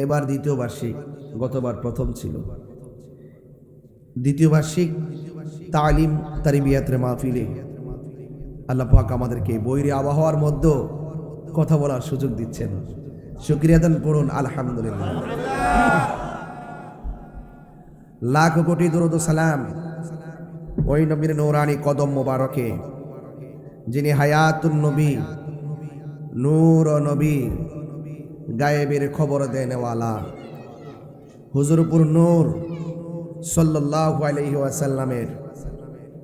এবার দ্বিতীয় বার্ষিক, গতবার প্রথম ছিল। দ্বিতীয় বার্ষিক তালিম তারবিয়াতের মাহফিলে আল্লাহ পাক আমাদেরকে বৈরী আবহাওয়ার মধ্যে কথা বলার সুযোগ দিচ্ছেন। শুকরিয়া দান করুন আলহামদুলিল্লাহ। লাখ কোটি দরুদ ও সালাম ওই নবীর নূরানি কদম মোবারকে, যিনি হায়াতুন নবী, নূর ও নবী, গায়েবের খবর দেনেওয়ালা হুজুরপুর নূর সাল্লাল্লাহু আলাইহি ওয়াসাল্লামের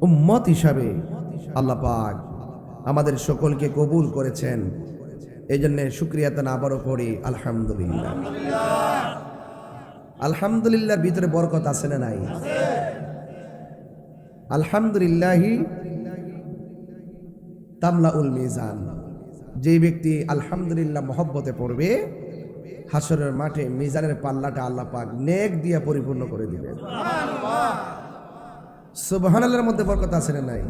উম্মত হিসাবে আল্লাহ পাক আমাদের সকলকে কবুল করেছেন। এই জন্য শুকরিয়া তান আবারও করি আলহামদুলিল্লাহ। আলহামদুলিল্লাহর ভিতরে বরকত আছে না নাই? আলহামদুলিল্লাহি তামলাউল মিজান। যে ব্যক্তি আলহামদুলিল্লাহ মহব্বতে পড়বে, হাসরের মাঠে মিজানের পাল্লাটা আল্লাহ পাক নেক দিয়ে পরিপূর্ণ করে দিবেন। সুবহানাল্লাহর মধ্যে বরকত আছে না নাই?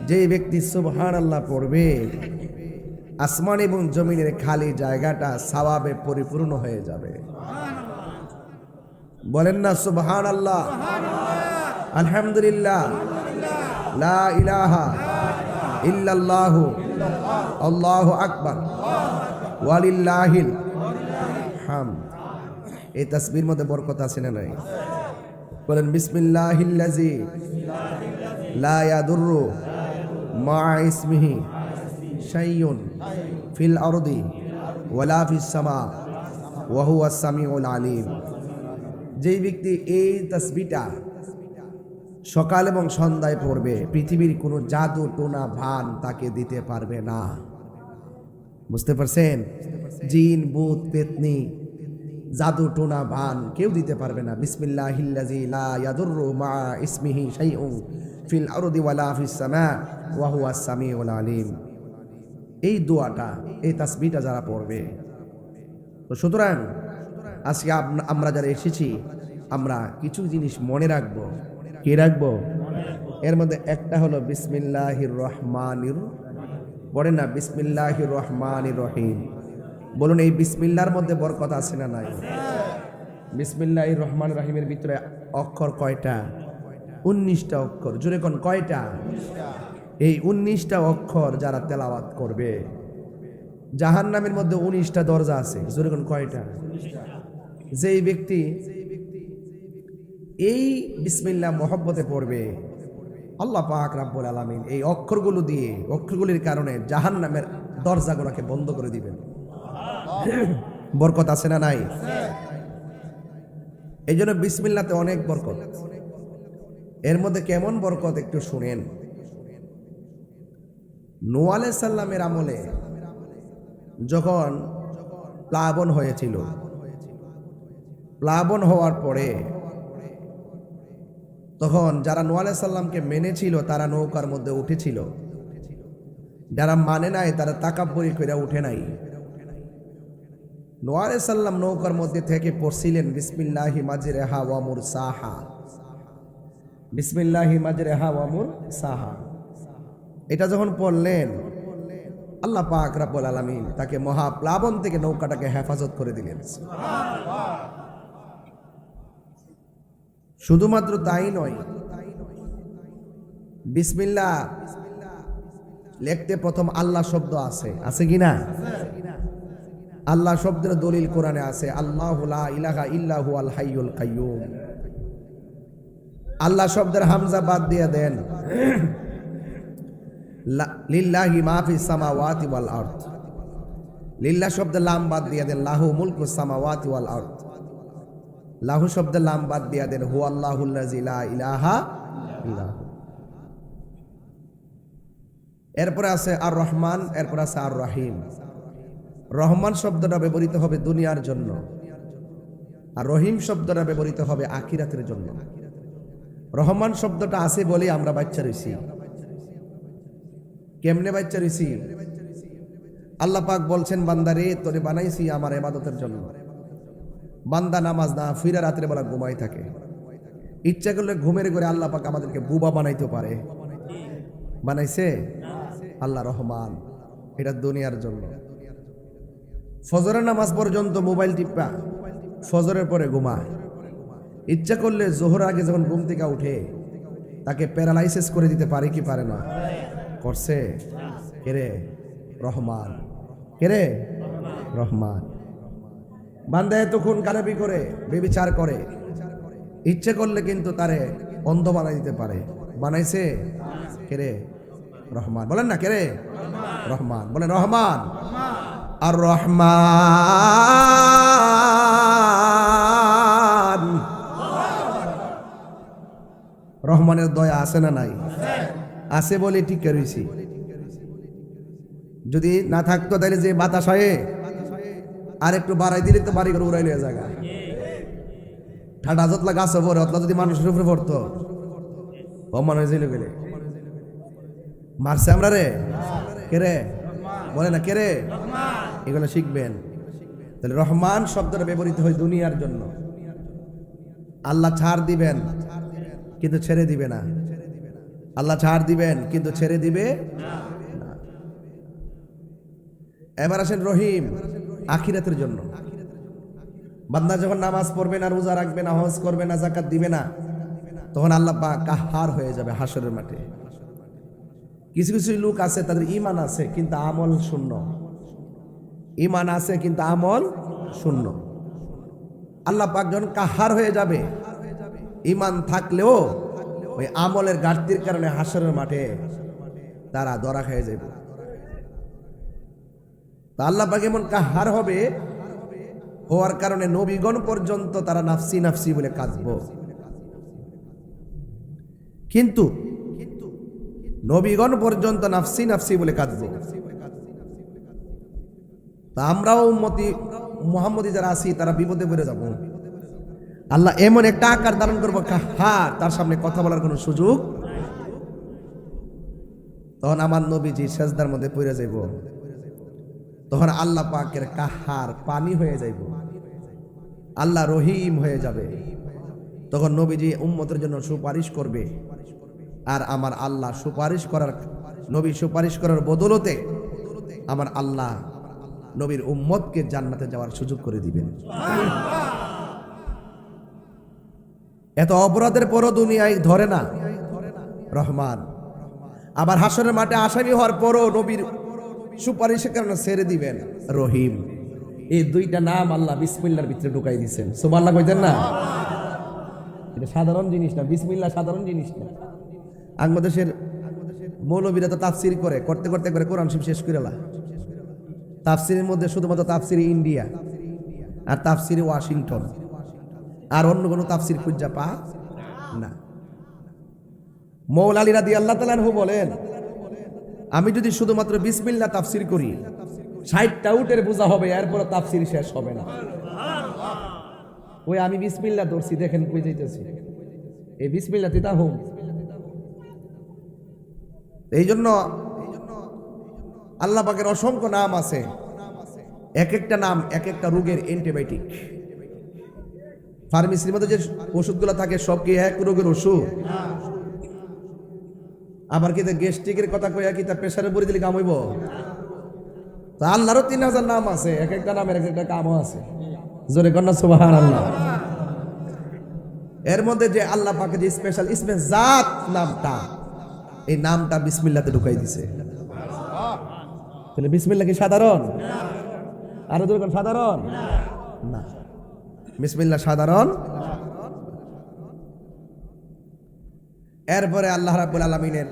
যে ব্যক্তি সুবহানাল্লাহ পড়বে, আসমান এবং জমিনের খালি জায়গাটা সওয়াবে পরিপূর্ণ হয়ে যাবে। বলেন না সুবহানাল্লাহ, আলহামদুলিল্লাহ, লা ইলাহা ইল্লাল্লাহু আল্লাহু আকবার ওয়ালিল্লাহিল হামদ। এই তাসবির মধ্যে বরকত আছে না নাই? বলেন বিসমিল্লাহিল্লাযী লা ইয়াদুররু মা ইসমিহি শাইউন ফিল আরদি ওয়ালা ফিস সামা ওয়া হুয়াস সামিউল আলিম। যেই ব্যক্তি এই তাসবিহটা সকাল এবং সন্ধ্যায় পড়বে, পৃথিবীর কোনো জাদু টোনা ভান তাকে দিতে পারবে না। বুঝতে পারছেন? জিন ভূত পেতনি জাদু টোনা ভান কেউ দিতে পারবে না। বিসমিল্লাহিল্লাযী লা ইয়াদুররু মা ইসমিহি শাইউন ফিল আরদি ওয়ালা ফিস সামা ওয়া হুয়াস সামিউল আলিম। এই দোয়াটা, এই তাসবিহটা যারা পড়বে, তো সুতরাং আজকে আমরা যারা এসেছি, আমরা কিছু জিনিস মনে রাখবো। কি রাখবো? এর মধ্যে একটা হলো বিসমিল্লাহির রহমানির, বলেন না বিসমিল্লাহির রহমানির রহিম। বলুন এই বিসমিল্লাহর মধ্যে বরকত আছে না নাই? বিসমিল্লাহির রহমানির রহিমের ভিতরে অক্ষর কয়টা? 19টা অক্ষর। জোরে কোন কয়টা? এই 19টা অক্ষর যারা তেলাওয়াত করবে, জাহান্নামের মধ্যে 19টা দরজা আছে। জোরে কোন কয়টা? যেই ব্যক্তি এই বিসমিল্লাহ মহব্বতে পড়বে, আল্লাহ পাক রাব্বুল আলামিন এই অক্ষরগুলো দিয়ে, অক্ষরগুলির কারণে জাহান্নামের দরজাগুলোকে বন্ধ করে দিবেন। বরকত আছে না নাই? এই জন্য বিসমিল্লাহতে অনেক বরকত। এর মধ্যে কেমন বরকত একটু শুনেন। নূহ আলাইহিস সালামের আমলে যখন প্লাবন হয়েছিল, প্লাবন হওয়ার পরে তখন যারা নূহ আলাইহিস সালামকে মেনেছিল তারা নৌকার মধ্যে উঠেছিল, যারা মানে নাই তারা তাকাব্বুরি করে উঠে নাই। নূহ আলাইহিস সালাম নৌকার মধ্যে থেকে পড়ছিলেন বিসমিল্লাহি মাজরিহা ওয়া মুরসাহা, বিসমিল্লাহি মাজরিহা ওয়া মুরসাহা। এটা যখন পড়লেন, আল্লাহ পাক রাব্বুল আলামিন তাকে মহাপ্লাবন থেকে নৌকাটাকে হেফাজত করে দিলেন। শুধুমাত্র তাই নয়, বিসমিল্লাহ লিখতে প্রথম আল্লাহ শব্দ আছে, আছে কি না? আল্লাহ শব্দের দলিল কোরআনে আছে, আল্লাহু লা ইলাহা ইল্লা হুয়াল হাইয়ুল কাইয়্যুম। আল্লাহ শব্দের হামজা বাদ দিয়ে দেন, লিল্লাহি মা ফিস সামাওয়াতি ওয়াল আরদ। লিল্লাহ শব্দের লাম বাদ দিয়ে দেন, লাহু মুলকুস সামাওয়াতি ওয়াল আরদ। লাহু শব্দের লাম বাদ দিয়ে দেন, হুয়াল্লাহুল্লাযী লা ইলাহা ইল্লা হু। এরপরে আছে আর রহমান, এরপর আছে আর রহিম। রহমান শব্দটা ব্যবহৃত হবে দুনিয়ার জন্য, আর রহিম শব্দটা ব্যবহৃত হবে আখিরাতের জন্য। রহমান শব্দটা আছে বলেই আমরা বাচ্চা রইছি। কেমনে বাচ্চা রইছি? আল্লাহ পাক বলছেন, বান্দারে তোরে বানাইছি আমার ইবাদতের জন্য। বান্দা নামাজ না ফিরে রাতের বেলা ঘুমাই থাকে, ইচ্ছা করলে ঘুমের ঘরে আল্লাহ পাক আমাদেরকে বুবা বানাইতে পারে। বানাইছে? আল্লাহ রহমান, এটা দুনিয়ার জন্য। ফজরের নামাজ পর্যন্ত মোবাইল টিপা ফজরের পরে ঘুমায়। ইচ্ছা করলে জোহর আগে যখন ঘুম থেকে উঠে তাকে প্যারালাইসিস করে দিতে পারে কি পারে না? করছে। কেরে? রহমান। কেরে? রহমান। বান্দা এতক্ষণ কারাবি করে বেবিচার করে, ইচ্ছে করলে কিন্তু তারে অন্ধ বানাই দিতে পারে। বানাইছে কেরে? রহমান। বলেন না কেরে? রহমান। বলেন রহমান। আর রহমান, রহমানের দয়া আছে না নাই? আছে বলে ঠিক করেছি। যদি না থাকতো তাহলে যে বাতাস হয় আর একটু বাড়াই দিলে তো বাড়ি করে উড়াইলে জায়গা ঠাডা যতলা গাছ পরে অতলা যদি মানুষের উপরে পড়তো অমান হয়ে যাইলে গেলে মারছে আমরা রে কেরে? বলে না কেরে? এগুলো শিখবেন। তাহলে রহমান শব্দটা ব্যবহৃত হয় দুনিয়ার জন্য। আল্লাহ ছাড় দিবেন কিন্তু ছেড়ে দিবে না। আল্লাহ ছাড় দিবেন কিন্তু ছেড়ে দিবে না। এবার আসেন রহিম, আখিরাতের জন্য। বান্দা যখন নামাজ পড়বে না, রোজা রাখবে না, হজ করবে না, যাকাত দিবে না, তখন আল্লাহ পাক কাহার হয়ে যাবে হাসরের মাঠে। কিছু কিছু লোক আছে তাদের ঈমান আছে কিন্তু আমল শূন্য। ঈমান আছে কিন্তু আমল শূন্য। আল্লাহ পাক যখন কাহার হয়ে যাবে, ঈমান থাকলেও ওই আমলের ঘাটতির কারণে হাসরের মাঠে তারা ধরা খেয়ে যাবে। তা আল্লাহ পাক এমন কাহার হবে, হওয়ার কারণে নবীগণ পর্যন্ত তারা নাফসি নাফসি বলে কাঁদব। কিন্তু নবীগণ পর্যন্ত নাফসি নাফসি বলে কাঁদব। তা আমরাও উম্মতি মুহাম্মদী যারা আছি তারা বিপদে পড়ে যাব। আল্লাহ এমন একটা আকার ধারণ করবো কাহার, তার সামনে কথা বলার কোনো সুযোগ। তখন আমার নবীজি সেজদার মধ্যে পড়ে যাইব। তখন আল্লাহ পাকের কাহার পানি হয়ে যাইব, আল্লাহ রহিম হয়ে যাবে। তখন নবীজি উম্মতের জন্য সুপারিশ করবে, আর আমার আল্লাহ সুপারিশ করার, নবী সুপারিশ করার বদলতে আমার আল্লাহ নবীর উম্মতকে জান্নাতে যাওয়ার সুযোগ করে দিবেন। এত অপরাধের পরও দুনিয়ায় ধরে না রহমান। আবার হাসরের মাঠে আসামি হওয়ার পরও নবীর সুপারিশের কারণে ছেড়ে দিবেন রহিম। এই দুইটা নাম আল্লাহ বিসমিল্লাহর ভিতরে ঢুকাই দিয়েছেন। সুবহানাল্লাহ কইতেন না? এটা সাধারণ জিনিস না, বিসমিল্লাহ সাধারণ জিনিস না। বাংলাদেশের মৌলবীরা তো তাফসির করতে করতে করে কোরআন শরীফ শেষ করে লা। তাফসিরের মধ্যে শুধুমাত্র তাফসিরে ইন্ডিয়া আর তাফসিরে ওয়াশিংটন, আর অন্য কোনো তাফসির খুঁজা পা না। মৌলা আলী রাদিয়াল্লাহু তাআলা আনহু বলেন, আমি যদি শুধুমাত্র বিসমিল্লাহ তাফসির করি ৬০টা উটের বোঝা হবে, এরপর তাফসির শেষ হবে না। ওই আমি বিসমিল্লাহ ধরছি, দেখেন কই যাইতেছি। এই বিসমিল্লাহ তিতা হোম। এই জন্য আল্লাহ পাকের অসংখ্য নাম আছে, এক একটা নাম এক একটা রোগের অ্যান্টিবায়োটিক। ফার্মেসির মধ্যে যে ওষুধগুলো থাকে সব কি এক রোগের ওষুধ? আবার কি গ্যাস্ট্রিকের কথা কইয়া কি তা প্রেসারে পড়ে দিলে কাম হইব? তা আল্লাহরও ৩০০০ নাম আছে, এক একটা নামের এক একটা কামও আছে। জোরে কন্যা সুবহানাল্লাহ। এর মধ্যে যে আল্লাহ পাকে যে স্পেশাল ইসমে জাত নামটা, এই নামটা বিসমিল্লাহতে ঢুকাই দিছে। তাহলে বিসমিল্লাহ কি সাধারণ? আরো জোরে কোন সাধারণ না। বিসমিল্লাহ সাধারণ। এরপরে আল্লাহ রাব্বুল আলামিনের,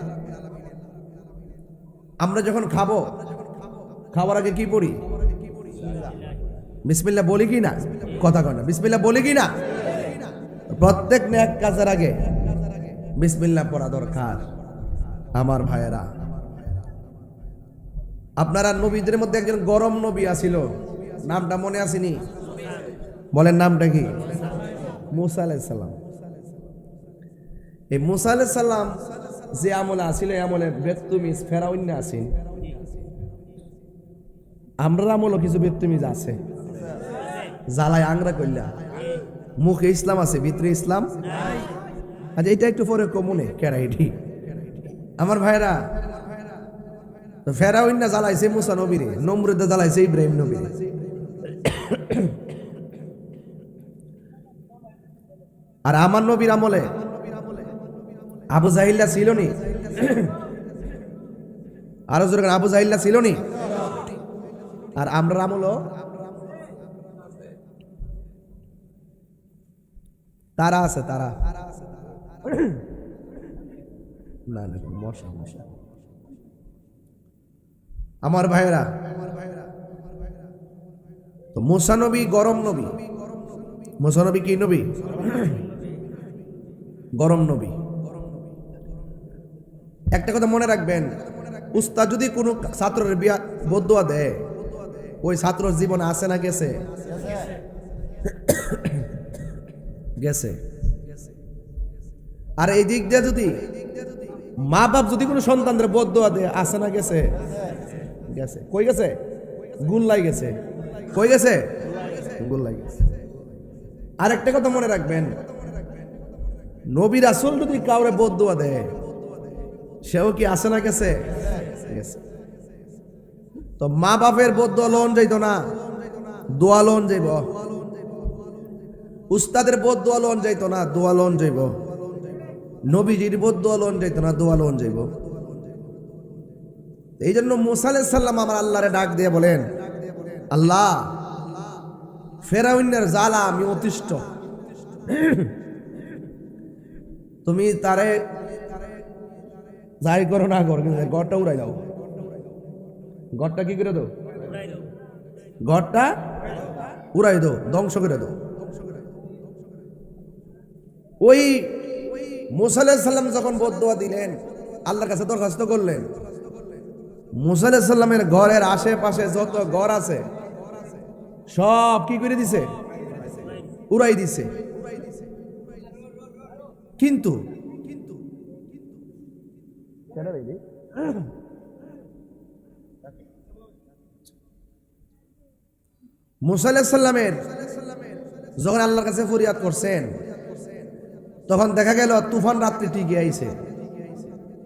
আমরা যখন খাবো, খাওয়ার আগে কি পড়ি? বিসমিল্লাহ বলি কি না? কথা কয় না, বিসমিল্লাহ বলি কি না? প্রত্যেক নেক কাজের আগে বিসমিল্লাহ পড়া দরকার। আমার ভাইয়েরা, আপনারা নবীদের মধ্যে একজন গরম নবী আছিল, নামটা মনে আসেনি? বলেন নামটা কি? মুসা আলাইহিস সালাম। এই মুসা আলাইহিস সালাম যে আমলে আসিল, এই আমলে বেতুমিজ ফেরাউন আসিল। আমরা আমলও কিছু বেতুমিজ আছে, জ্বালায় আংরা কইলা। মুখে ইসলাম আছে, ভিতরে ইসলাম নাই। আচ্ছা, এটা একটু পরে কমনে কেরা এটি। আমার ভাইরা, ফেরাউন না জ্বালাইছে মুসা নবীরে, নমরুদ জ্বালাইছে ইব্রাহিম নবীরে। আর আমার নবীর আমলে আবু জাহিল্লা ছিল নি? আরো জোরে আবু জাহিল্লা ছিল নি? আর আমরা আমলও তারা আছে, তারা না না মশা মশা। আমার ভাইয়েরা, তো মুসা নবী গরম নবী। মুসা নবী কি নবী? গরম নবী। একটা কথা মনে রাখবেন, উস্তাদ যদি কোনো ছাত্রের বিয়া বদুয়া দেয়, ওই ছাত্রর জীবনে আছে না গেছে? গেছে। আর এই দিক দিয়ে যদি মা বাপ যদি কোনো সন্তানদের বদুয়া দেয়, আছে না গেছে? গেছে। কই গেছে? গুল্লাই গেছে। কই গেছে? গুল্লাই গেছে। আর একটা কথা মনে রাখবেন, নবী রাসূল যদি কাউরে বদুয়া দেয়, সেও কি আছে না গেছে? গেছে। তো মা বাপের বদুয়া লোন যাইত না, দোয়া লোন যাইব। উস্তাদের বদুয়া লোন যাইত না, দোয়া লোন যাইব। নবীজির বদুয়া লোন যাইত না, দোয়া লোন যাইব। এই জন্য মুসা আলাইহিস সালাম আমার আল্লাহরে ডাক দিয়ে বলেন, আল্লাহ, ফেরাউনের জ্বালা আমি অতিষ্ঠ, তুমি তারে যাই করো না করো, ঘরটা উড়াই দাও। ঘরটা কি করে দাও? ঘরটা উড়াই দাও, ধ্বংস করে দাও। ওই মুসা আলাইহিস সালাম যখন বদদুয়া দিলেন, আল্লাহর কাছে দরখাস্ত করলেন, মুসা আলাইহিস সালামের ঘরের আশেপাশে যত ঘর আছে সব কি করে দিছে? উড়াই দিছে। কিন্তু মুসা আলাইহিস সালামের যখন আল্লাহর কাছে ফরিয়াদ করছেন, তখন দেখা গেল তুফান রাত্রি টিকে আইছে।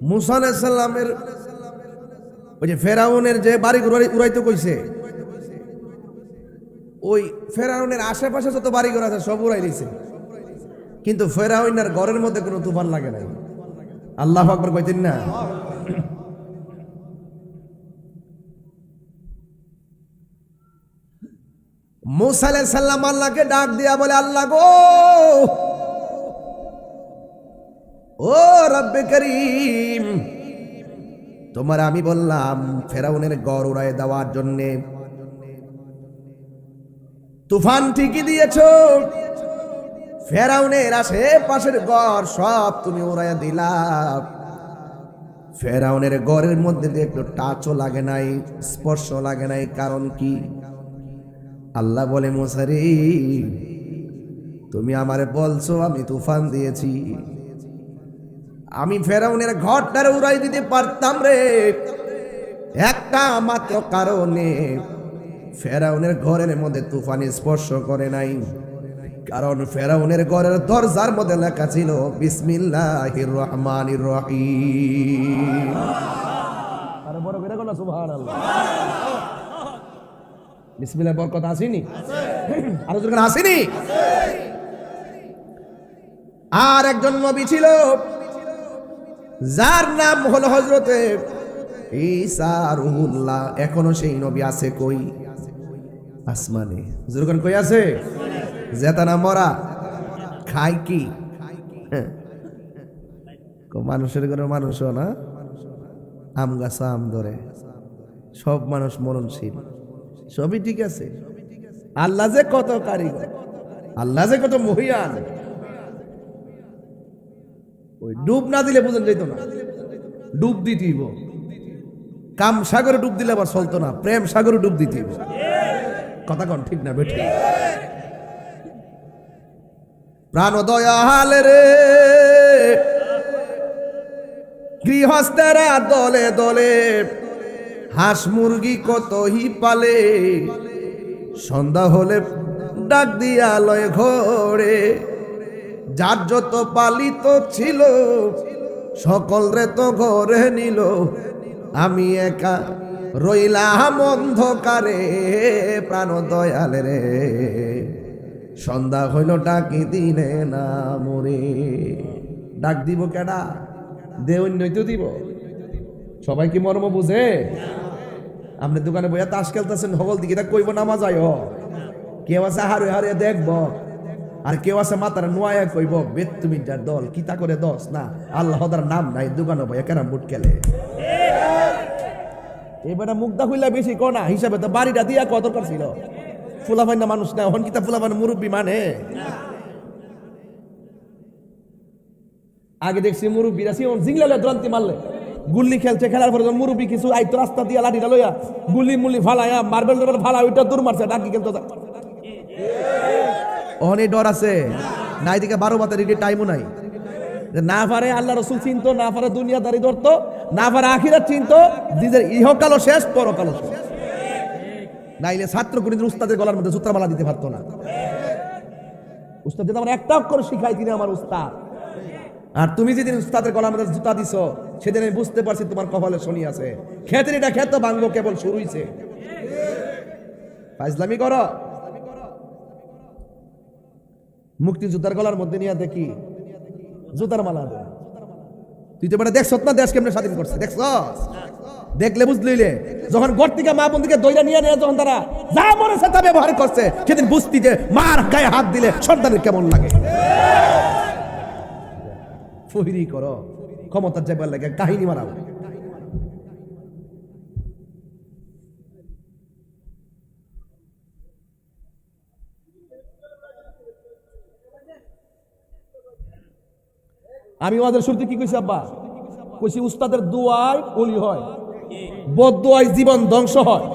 মুসা আলাইহিস সালামের ওই যে ফেরাউনের যে বাড়ি উড়াইতে কইছে, ওই ফেরাউনের আশেপাশে যত বাড়িঘর আছে সব উড়াই দিছে, কিন্তু ফেরাউনের ঘরের মধ্যে কোনো তুফান লাগে নাই। আল্লাহু আকবার কইতেন না? মুসা আলাইহিস সালাম আল্লাহকে ডাক দিয়া বলে, আল্লাহ গো, ও রব্বে করিম, তোমার আমি বললাম ফেরাউনের ঘর উড়াই দেওয়ার জন্যে, তুফান ঠিকই দিয়েছো, ফেরাউনের আশেপাশের ঘর সব তুমি উড়াইয়া দিলা, ফেরাউনের ঘরের মধ্যে দিয়ে একটু টাচও লাগে নাই, স্পর্শ লাগে নাই, কারণ কি? আল্লাহ বলে, মুসা রে, তুমি আমারে বলছো আমি তুফান দিয়েছি, আমি ফেরাউনের ঘরটারে উড়াই দিতে পারতাম রে, একটা মাত্র কারণে ফেরাউনের ঘরের মধ্যে তুফান স্পর্শ করে নাই, কারণ ফেরাউনের ঘরের দরজার মধ্যে লেখা ছিল বিসমিল্লাহির রহমানির রহিম। আরে বড় করে বলো সুবহানাল্লাহ। বিসমিল্লাহ বরকত আসেনি? আরো যখন আসেনি? আর একজন নবী ছিল যার নাম হলো হযরতে ঈসা রুহুল্লাহ। এখনো সেই নবী আছে কই? আসমানে। যখন কই আছে? জেতানা মরা খায় কি? মানুষের ঘরে মানুষও না, আম গাছা আম ধরে, সব মানুষ মরণশীল, সবই ঠিক আছে। আল্লাহ যে কত কারিগর, আল্লাহ যে কত মহিয়ান, ওই ডুব না দিলে বুঝেন যেত না, ডুব দিতেইব। কাম সাগরে ডুব দিলে আবার চলতো না, প্রেম সাগরে ডুব দিতেইব। কথা কন ঠিক না বেঠে? প্রাণ দয়াল রে, গৃহস্থেরা দলে দলে হাঁস মুরগি কতই পালে, সন্ধ্যা হলে ডাক দিয়া লয় ঘরে, যার যত পালিত ছিল সকল রে তো ঘরে নিল, আমি একা রইলাম অন্ধকারে প্রাণ দয়াল রে, সন্ধ্যা হইল ডাকি দিলে না মোরে। ডাক দিব কেডা? দে অন্যই তো দিব। সবাই কি মর্ম বুঝে? আপনি দোকানে বইয়া তাস খেলতেছেন, হগল দিকে তা কইব নামাজ আয়। কেউ আছে হারে হারে দেখব, আর কেউ আছে মাতার নোয়া কইব বেদ তুমি দল কিতা করে দশ না আল্লাহর নাম নাই, দোকানে বইয়া ক্যারাম বোর্ড খেলে। এবারে মুগ্ধা হইলা বেশি কোনা হিসাবে তো বাড়িটা দিয়া কত দরকার ছিল। ফুলাফাই না মানুষ না, হন কিতা ফুলাফাই মুরব্বী মানে। আগে দেখছি মুরব্বীরা জিংলালে দ্রান্তি মারলে গুল্লি খেলছে, খেলার পরে মুরব্বী কিছু আইতো রাস্তা দিয়া লাঠিটা লইয়া গুল্লি মুল্লি ফালাইয়া মার্বেল ফালা ওইটা দূর মারছে, ডাকি খেলতো। অনেক ডর আছে না, এদিকে 12 বাতের টাইমও নাই। না পারে আল্লাহ রসুল চিনতো, না পারে দুনিয়াদারি ধরতো, না পারে আখিরাত চিনতো, নিজের ইহকালও শেষ পরকালও শেষ। নাইলে ছাত্র কোনদিন উস্তাদের গলার মধ্যে জুতার মালা দিতে পারতো না। উস্তাদ যদি আমার একটা অক্ষর শিখাই, তিনি আমার উস্তাদ। আর তুমি যেদিন উস্তাদের গলার মধ্যে জুতা দিছ, সেদিন আমি বুঝতে পারছি তোমার কপালে শনি আছে। খেতের এটা খেত ভাঙ্গো কেবল শুরু হইছে। ফাজলামি করো। মুক্তিযোদ্ধার গলার মধ্যে নিয়ে দেখি জুতার মালা দে। তুই তো বেটা দেখছ না দেশ কেমনে স্বাধীন করছে? দেখছ? দেখলে বুঝলিলে যখন ঘর থেকে মা বোনদিকে দইরা নিয়ে নিয়ে যখন তারা যা মনে সেটা ব্যবহার করছে, সেদিন বুঝতি যে মার গায়ে হাত দিলে সন্তানের কেমন লাগে। ফহিরি করো, ক্ষমতার যাবার লাগে কাহিনী মারাও। আমি ওদের শুরুতে কি কইছি আব্বা? কইছি উস্তাদের দোয়ায় ওলি হয়, বদদোয়ায় জীবন ধ্বংস হয়।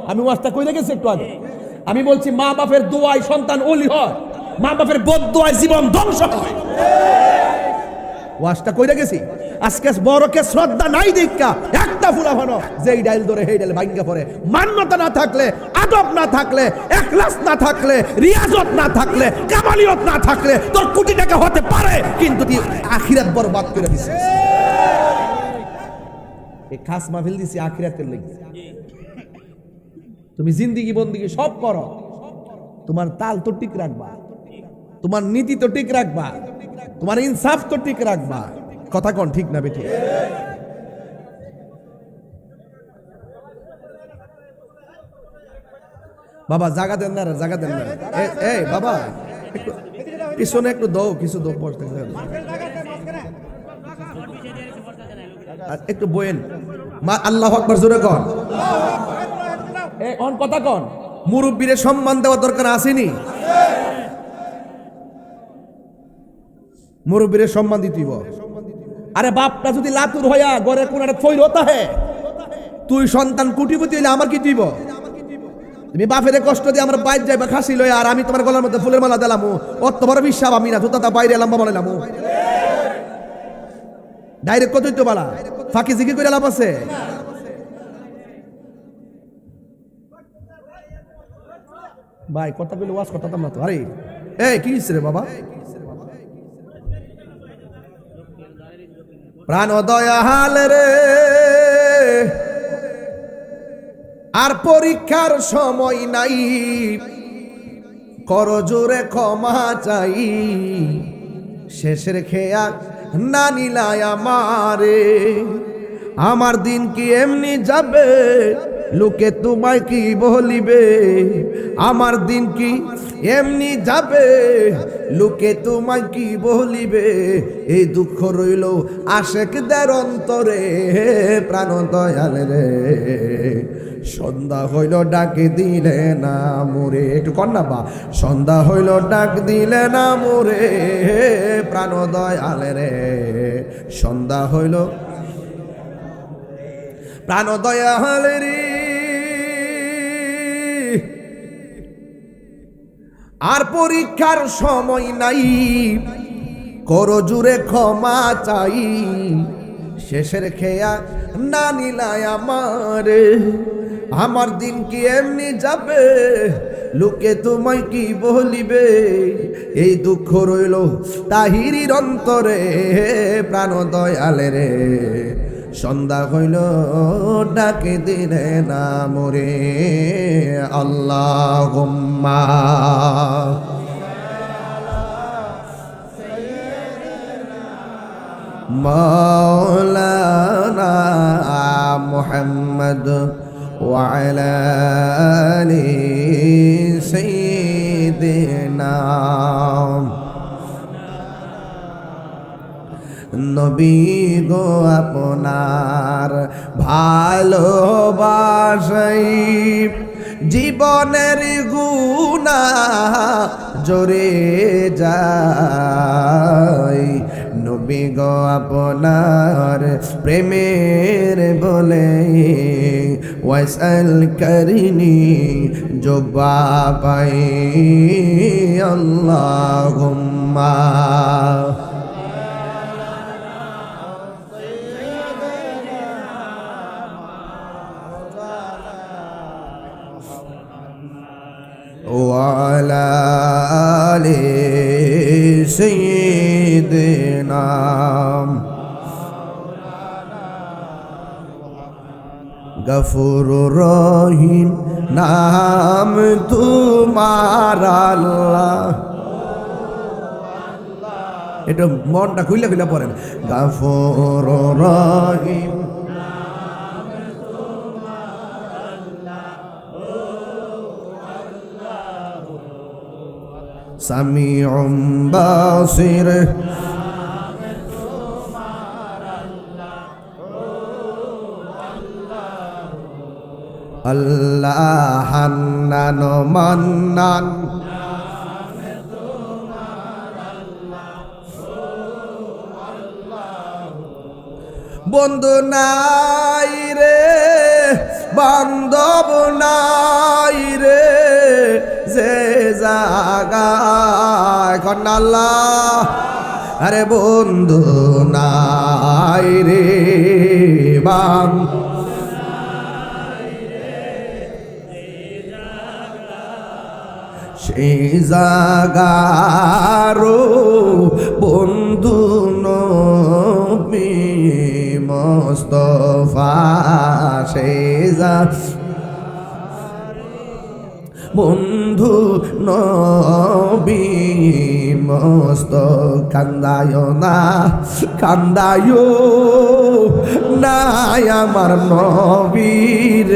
আমি ওয়াজটা কইলে গেছি একটু আগে। আমি বলছি মা বাপের দোয়ায় সন্তান ওলি হয়, মা বাপের বদদোয়ায় জীবন ধ্বংস হয়। ওয়াজটা কইলে গেছি। আজকে বড়কে শ্রদ্ধা নাই দেখা একটা ফুলা ভানো যেই ডাইল ধরে সেই ডাইল ভাঙ্গা পড়ে। মান্যতা না থাকলে, আদব না থাকলে, ইখলাস না থাকলে, রিয়াজত না থাকলে, কামালিয়ত না থাকলে তোর কোটি টাকা হতে পারে, কিন্তু তুই আখিরাত বরবাদ করে দিছিস। এই খাস মাহফিল দিছি আখিরাতের লাগি। তুমি জিন্দেগি বন্দেগি সব করো, তোমার তাল তো ঠিক রাখবা, তোমার নীতি তো ঠিক রাখবা, তোমার ইনসাফ তো ঠিক রাখবা। কথা কোন ঠিক না বেটি? বাবা জায়গা দেন না, জায়গা দেন না। এই বাবা পিছনে একটু দাও, কিছু দাও, বসতে একটু বইন। আল্লাহু আকবার জোরে কন। অন কথা কন। মুরব্বীরে সম্মান দেওয়া দরকার আসেনি? মুরব্বীরে সম্মান দিতেইব। আরে বাপটা যদি লাতুর হইয়া ঘরে কোন একটা ফইর হতা হে, তুই সন্তান কুটিপতি হইলে আমার কি দিব? তুমি বাপের কষ্ট দিয়ে আমার বাইর যাইবা খাসি লইয়া, আর আমি তোমার গলার মধ্যে ফুলের মালা দিলাম। অত বড় বিশ্বাস আমি না, জুতাটা বাইরে এলাম বাবা লাম। ডাইরেক্ট কতই তো বালা ফাঁকি জিকি করে লাভ আছে? ভাই কথা কইলে ওয়াজ করতাম না তো। আরে এই কি রে বাবা? প্রাণ দয়াল রে, আর পরীক্ষার সময় নাই, কর জোরে ক্ষমা চাই। শেষের খেয়া না নিলাই আমারে, আমার দিন কি এমনি যাবে, লোকে তোমায় কি বলিবে। আমার দিন কি এমনি যাবে, লোকে তোমায় কি বলিবে। এই দুঃখ রইল আশেকদের অন্তরে, প্রাণ দয়াল রে, সন্ধ্যা হইল ডাক দিলে না মোরে। একটু কন্যা বা সন্ধ্যা হইল ডাক দিলে না মোরে, প্রাণ দয়াল রে, সন্ধ্যা হইল প্রাণ দয়াল রে। আর পরীক্ষার সময় নাই, কর জুড়ে ক্ষমা চাই। শেষের খেয়া না নিলাই আমারে, আমার দিন কি এমনি যাবে, লোকে তোমায় কি বলিবে। এই দুঃখ রইল তাহিরির অন্তরে, প্রাণ দয়াল রে, সন্ধ্যা হইল ডাকে দিলে না মোরে আল্লাহুম্মা মাওলানা মুহাম্মদ ওয়া আলা আলি সাইয়্যিদিনা নবী গো আপনার ভালোবাসাই জীবনের গুনাহ জরে যায় নবী গো আপনার প্রেমের বলে ওয়াসাল করিনি জোবা পাই আল্লাহুম্মা وعلى آل سيدنا গফুর রহিম নাম তোমার আল্লাহ এটা মনটা খুইলা খুইলা পড়েন গফুর রহিম সামিউম বাসির আল্লাহ হান্নান মান্নান বন্ধু নাই রে বান্ধব নাই রে যে জাগায় কন্যা আল্লাহ আরে বন্ধু নাই রে বাম সেই জাগারো বন্ধু নবী মুস্তাফা সেই বন্ধু নবী মস্ত কান্দায় না আমার নবীর